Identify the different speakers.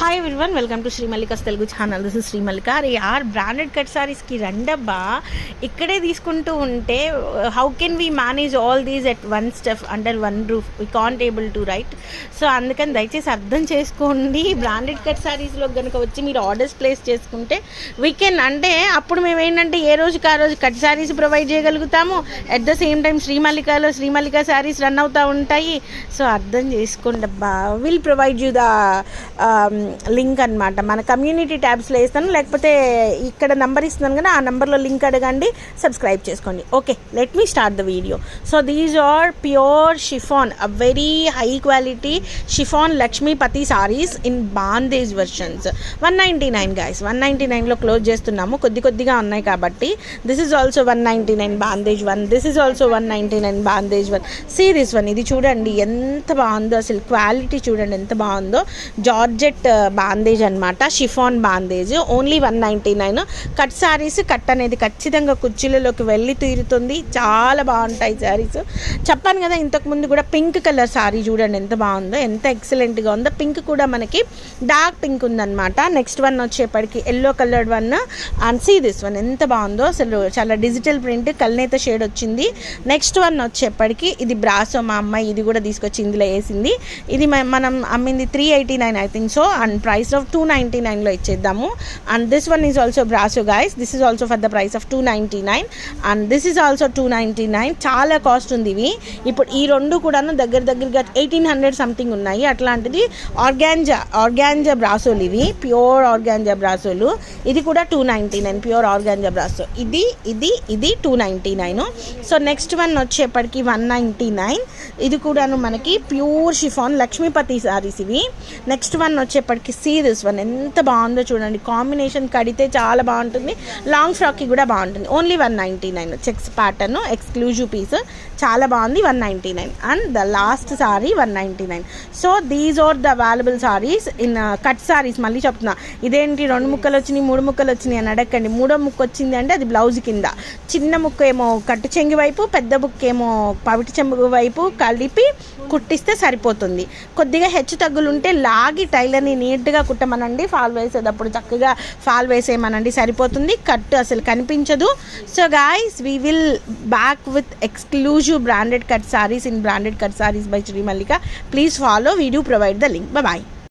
Speaker 1: Hi everyone, welcome to Sri Mallika's Telugu channel. This is Sri Mallika. అరే యార్, branded cut సారీస్కి రండబ్బా, ఇక్కడే తీసుకుంటూ ఉంటే how can we manage all these at one step under one roof? We can't able to right. So అందుకని దయచేసి అర్థం చేసుకోండి. బ్రాండెడ్ కట్ సారీస్లో కనుక వచ్చి మీరు ఆర్డర్స్ ప్లేస్ చేసుకుంటే వీ కెన్, అంటే అప్పుడు మేము ఏంటంటే ఏ రోజుకి ఆ రోజు కట్ సారీస్ ప్రొవైడ్ చేయగలుగుతాము. అట్ ద సేమ్ టైం శ్రీమల్లికాలో శ్రీమల్లిక సారీస్ రన్ అవుతూ ఉంటాయి. సో అర్థం చేసుకోండి అబ్బా. Will provide you the link అనమాట. మన కమ్యూనిటీ ట్యాబ్స్లో వేస్తాను, లేకపోతే ఇక్కడ నెంబర్ ఇస్తున్నాను కదా, ఆ నెంబర్లో లింక్ అడగండి, సబ్స్క్రైబ్ చేసుకోండి. Okay, let me start the video. So these are pure chiffon, a very high quality chiffon Lakshmipati sarees in bandhej versions. 199 guys, 199లో క్లోజ్ చేస్తున్నాము. కొద్దిగా ఉన్నాయి కాబట్టి. This is also 199 bandhej one. This is also 199 bandhej one. See this one. ఇది చూడండి ఎంత బాగుందో, అసలు క్వాలిటీ చూడండి ఎంత బాగుందో. జార్జెట్ బాందేజ్ అనమాట, chiffon bandhej. Only 199. Cut saris, cut అనేది ఖచ్చితంగా కుర్చీలలోకి వెళ్ళి తీరుతుంది. చాలా బాగుంటాయి శారీస్. చెప్పాను కదా ఇంతకుముందు కూడా. పింక్ కలర్ శారీ చూడండి ఎంత బాగుందో, ఎంత ఎక్సలెంట్గా ఉందో. పింక్ కూడా మనకి డార్క్ పింక్ ఉందన్నమాట. నెక్స్ట్ వన్ వచ్చేప్పటికి yellow coloured one. And see this one ఎంత బాగుందో, అసలు చాలా డిజిటల్ ప్రింట్, కల్నేత షేడ్ వచ్చింది. నెక్స్ట్ వన్ వచ్చేప్పటికి ఇది బ్రాసో. మా అమ్మాయి ఇది కూడా తీసుకొచ్చి ఇందులో వేసింది. ఇది మనం అమ్మింది 389 I think so. And price of 299లో ఇచ్చేద్దాము. And this one is also brasso guys. This is also for the price of 299. And this is also 299. చాలా కాస్ట్ ఉంది ఇవి. ఇప్పుడు ఈ రెండు కూడాను దగ్గరగా 1800 సంథింగ్ ఉన్నాయి. అట్లాంటిది ఆర్గాంజా బ్రాసోలు ఇవి, ప్యూర్ ఆర్గాంజా బ్రాసోలు. ఇది కూడా 299 ప్యూర్ ఆర్గాంజా బ్రాసో. ఇది 299. సో నెక్స్ట్ వన్ వచ్చేప్పటికి 199. ఇది కూడాను మనకి ప్యూర్ షిఫాన్ లక్ష్మీపతి సారీస్ ఇవి. నెక్స్ట్ వన్ వచ్చేప్పటికి సీ దిస్ వన్ ఎంత బాగుందో చూడండి. కాంబినేషన్ కడితే చాలా బాగుంటుంది. లాంగ్ ఫ్రాక్కి కూడా బాగుంటుంది. Only 199. Checks pattern, exclusive piece, చాలా బాగుంది. 199. And the last sari 199. So these are the available saris in cut saris. మళ్ళీ చెప్తున్నా, ఇదేంటి 2 ముక్కలు వచ్చినాయి 3 ముక్కలు వచ్చినాయి అని అడగండి. 3వ ముక్క వచ్చింది అంటే అది బ్లౌజ్ కింద. చిన్న ముక్క ఏమో కట్టు చెంగు వైపు, పెద్ద బుక్ ఏమో పవిటి చెంగు వైపు కలిపి కుట్టిస్తే సరిపోతుంది. కొద్దిగా హెచ్చు తగ్గులుంటే లాగి టైలర్ని నీట్గా కుట్టమనండి. ఫాల్ వేసేటప్పుడు చక్కగా ఫాల్ వేసేయమనండి, సరిపోతుంది. కట్ అసలు కనిపించదు. So guys, we will back with exclusive branded cut sarees in branded cut sarees by Sri Mallika. Please follow. We do provide the link. Bye bye.